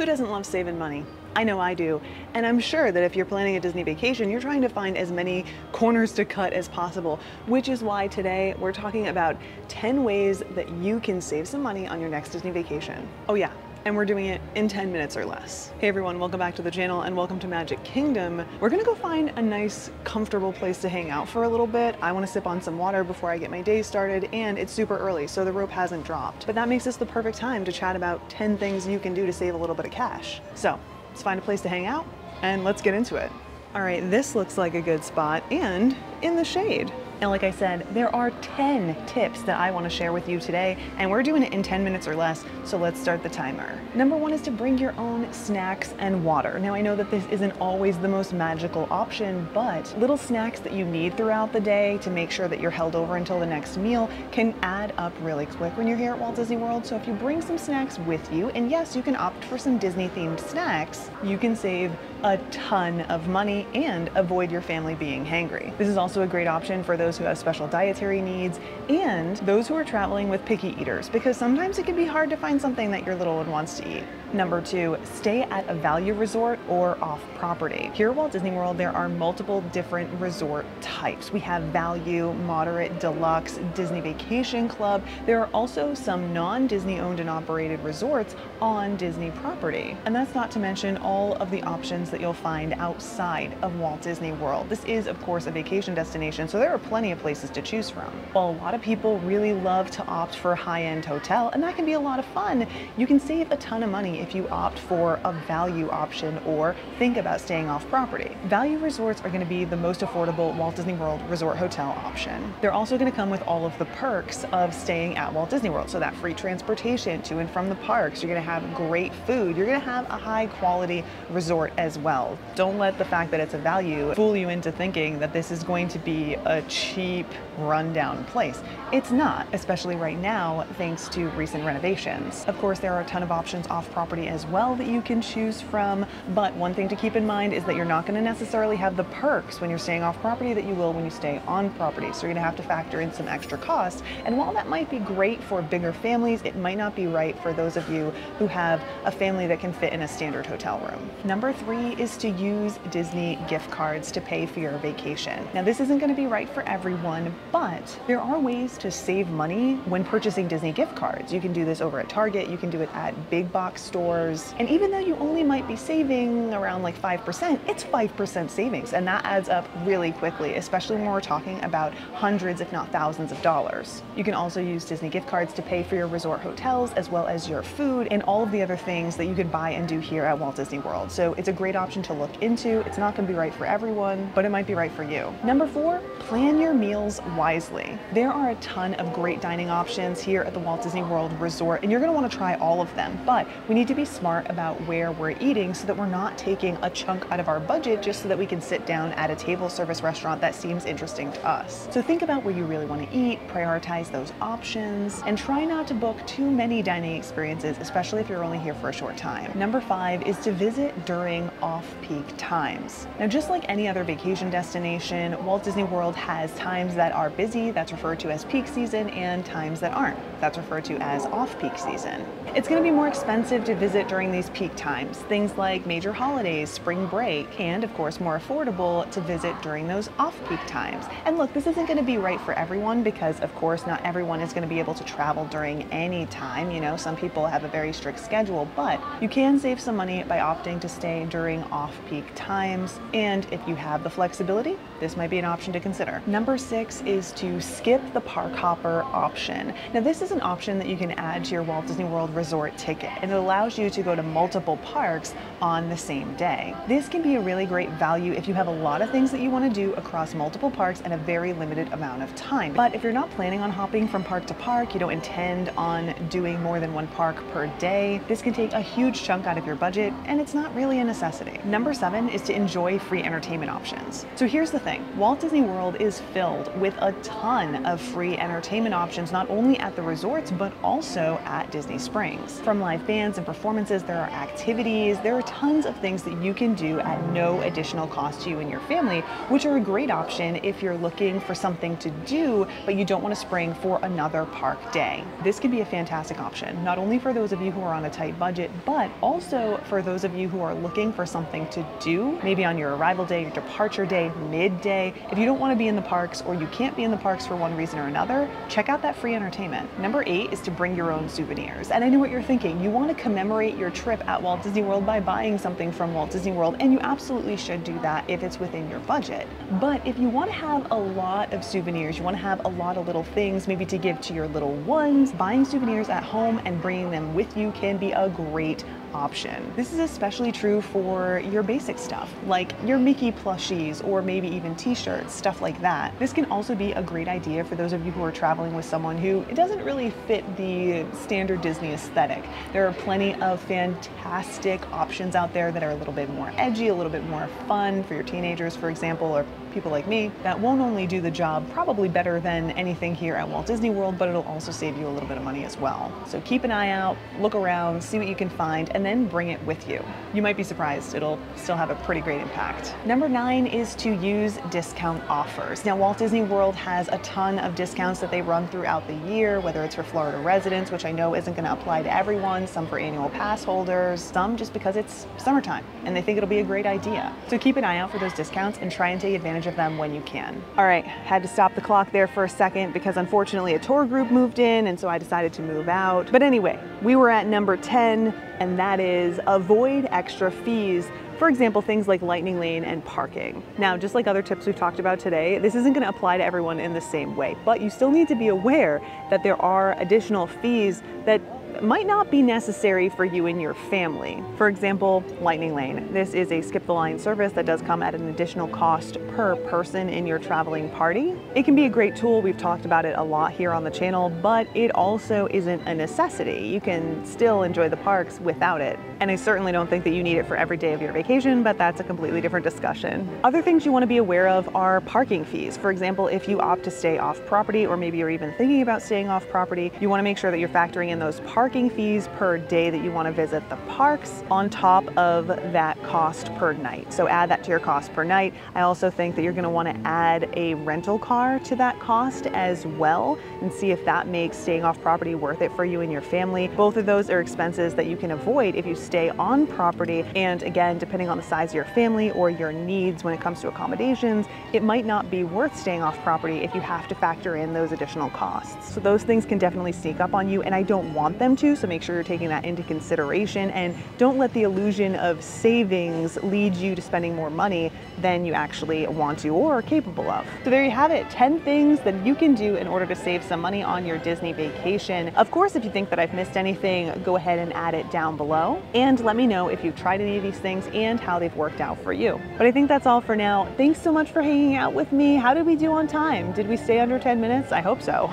doesn't love saving money? I know I do, and I'm sure that if you're planning a Disney vacation, you're trying to find as many corners to cut as possible, which is why today we're talking about 10 ways that you can save some money on your next Disney vacation. Oh yeah, and we're doing it in 10 minutes or less. Hey everyone, welcome back to the channel and welcome to Magic Kingdom. We're gonna go find a nice, comfortable place to hang out for a little bit. I wanna sip on some water before I get my day started, and it's super early, so the rope hasn't dropped. But that makes this the perfect time to chat about 10 things you can do to save a little bit of cash. So let's find a place to hang out and let's get into it. All right, this looks like a good spot and in the shade. And like I said, there are 10 tips that I want to share with you today, and we're doing it in 10 minutes or less, so let's start the timer. Number one is to bring your own snacks and water. Now I know that this isn't always the most magical option, but little snacks that you need throughout the day to make sure that you're held over until the next meal can add up really quick when you're here at Walt Disney World. So if you bring some snacks with you, and yes, you can opt for some Disney themed snacks, you can save a ton of money and avoid your family being hangry. This is also a great option for those who have special dietary needs and those who are traveling with picky eaters, because sometimes it can be hard to find something that your little one wants to eat. Number two, stay at a value resort or off property. Here at Walt Disney World, there are multiple different resort types. We have value, moderate, deluxe, Disney Vacation Club. There are also some non-Disney owned and operated resorts on Disney property. And that's not to mention all of the options that you'll find outside of Walt Disney World. This is, of course, a vacation destination, so there are plenty of places to choose from. While a lot of people really love to opt for a high-end hotel, and that can be a lot of fun, you can save a ton of money if you opt for a value option or think about staying off property. Value resorts are going to be the most affordable Walt Disney World resort hotel option. They're also going to come with all of the perks of staying at Walt Disney World. So that free transportation to and from the parks, you're going to have great food, you're going to have a high quality resort as well. Don't let the fact that it's a value fool you into thinking that this is going to be a cheap, rundown place. It's not, especially right now, thanks to recent renovations. Of course, there are a ton of options off property as well that you can choose from, but one thing to keep in mind is that you're not going to necessarily have the perks when you're staying off property that you will when you stay on property. So you're going to have to factor in some extra costs. And while that might be great for bigger families, it might not be right for those of you who have a family that can fit in a standard hotel room. Number three is to use Disney gift cards to pay for your vacation. Now, this isn't going to be right for everyone, but there are ways to save money when purchasing Disney gift cards. You can do this over at Target, you can do it at big box stores, and even though you only might be saving around like 5%, it's 5% savings, and that adds up really quickly, especially when we're talking about hundreds if not thousands of dollars. You can also use Disney gift cards to pay for your resort hotels as well as your food and all of the other things that you could buy and do here at Walt Disney World. So it's a great option to look into. It's not going to be right for everyone, but it might be right for you. Number four, plan your meals wisely. There are a ton of great dining options here at the Walt Disney World Resort, and you're going to want to try all of them, but we need to be smart about where we're eating so that we're not taking a chunk out of our budget just so that we can sit down at a table service restaurant that seems interesting to us. So think about where you really want to eat, prioritize those options, and try not to book too many dining experiences, especially if you're only here for a short time. Number five is to visit during off-peak times. Now, just like any other vacation destination, Walt Disney World has times that are busy, that's referred to as peak season, and times that aren't, that's referred to as off-peak season. It's going to be more expensive to visit during these peak times, things like major holidays, spring break, and of course more affordable to visit during those off-peak times. And look, this isn't going to be right for everyone because of course not everyone is going to be able to travel during any time. You know, some people have a very strict schedule, but you can save some money by opting to stay during off-peak times. And if you have the flexibility, this might be an option to consider. Number six is to skip the park hopper option. Now, this is an option that you can add to your Walt Disney World Resort ticket, and it allows you to go to multiple parks on the same day. This can be a really great value if you have a lot of things that you want to do across multiple parks in a very limited amount of time. But if you're not planning on hopping from park to park, you don't intend on doing more than one park per day, this can take a huge chunk out of your budget, and it's not really a necessity. Number seven is to enjoy free entertainment options. So here's the thing, Walt Disney World is filled with a ton of free entertainment options, not only at the resorts, but also at Disney Springs. From live bands and performances, there are activities, there are tons of things that you can do at no additional cost to you and your family, which are a great option if you're looking for something to do, but you don't want to spring for another park day. This can be a fantastic option, not only for those of you who are on a tight budget, but also for those of you who are looking for something to do, maybe on your arrival day, your departure day, midday. If you don't want to be in the parks or you can't be in the parks for one reason or another, check out that free entertainment. Number 8 is to bring your own souvenirs. And I know what you're thinking. You want to commemorate your trip at Walt Disney World by buying something from Walt Disney World, and you absolutely should do that if it's within your budget. But if you want to have a lot of souvenirs, you want to have a lot of little things maybe to give to your little ones, buying souvenirs at home and bringing them with you can be a great option. This is especially true for your basic stuff, like your Mickey plushies or maybe even t-shirts, stuff like that. This can also be a great idea for those of you who are traveling with someone who it doesn't really fit the standard Disney aesthetic. There are plenty of fantastic options out there that are a little bit more edgy, a little bit more fun for your teenagers, for example, or people like me that won't only do the job probably better than anything here at Walt Disney World, but it'll also save you a little bit of money as well. So keep an eye out, look around, see what you can find, and then bring it with you. You might be surprised, it'll still have a pretty great impact. Number 9 is to use discount offers. Now, Walt Disney World has a ton of discounts that they run throughout the year, whether it's for Florida residents, which I know isn't going to apply to everyone, some for annual pass holders, some just because it's summertime and they think it'll be a great idea. So keep an eye out for those discounts and try and take advantage of them when you can. All right, had to stop the clock there for a second because unfortunately a tour group moved in and so I decided to move out. But anyway, we were at number 10, and that is avoid extra fees. For example, things like Lightning Lane and parking. Now, just like other tips we've talked about today, this isn't going to apply to everyone in the same way, but you still need to be aware that there are additional fees that might not be necessary for you and your family. For example, Lightning Lane. This is a skip the line service that does come at an additional cost per person in your traveling party. It can be a great tool. We've talked about it a lot here on the channel, but it also isn't a necessity. You can still enjoy the parks without it. And I certainly don't think that you need it for every day of your vacation, but that's a completely different discussion. Other things you want to be aware of are parking fees. For example, if you opt to stay off property, or maybe you're even thinking about staying off property, you want to make sure that you're factoring in those parking fees per day that you want to visit the parks on top of that cost per night. So add that to your cost per night. I also think that you're going to want to add a rental car to that cost as well and see if that makes staying off property worth it for you and your family. Both of those are expenses that you can avoid if you stay on property. And again, depending on the size of your family or your needs when it comes to accommodations, it might not be worth staying off property if you have to factor in those additional costs. So those things can definitely sneak up on you, and I don't want them to, so make sure you're taking that into consideration and don't let the illusion of savings lead you to spending more money than you actually want to or are capable of. So there you have it, 10 things that you can do in order to save some money on your Disney vacation. Of course, if you think that I've missed anything, go ahead and add it down below and let me know if you've tried any of these things and how they've worked out for you. But I think that's all for now. Thanks so much for hanging out with me. How did we do on time? Did we stay under 10 minutes? I hope so.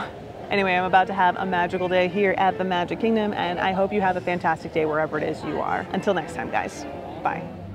Anyway, I'm about to have a magical day here at the Magic Kingdom, and I hope you have a fantastic day wherever it is you are. Until next time, guys. Bye.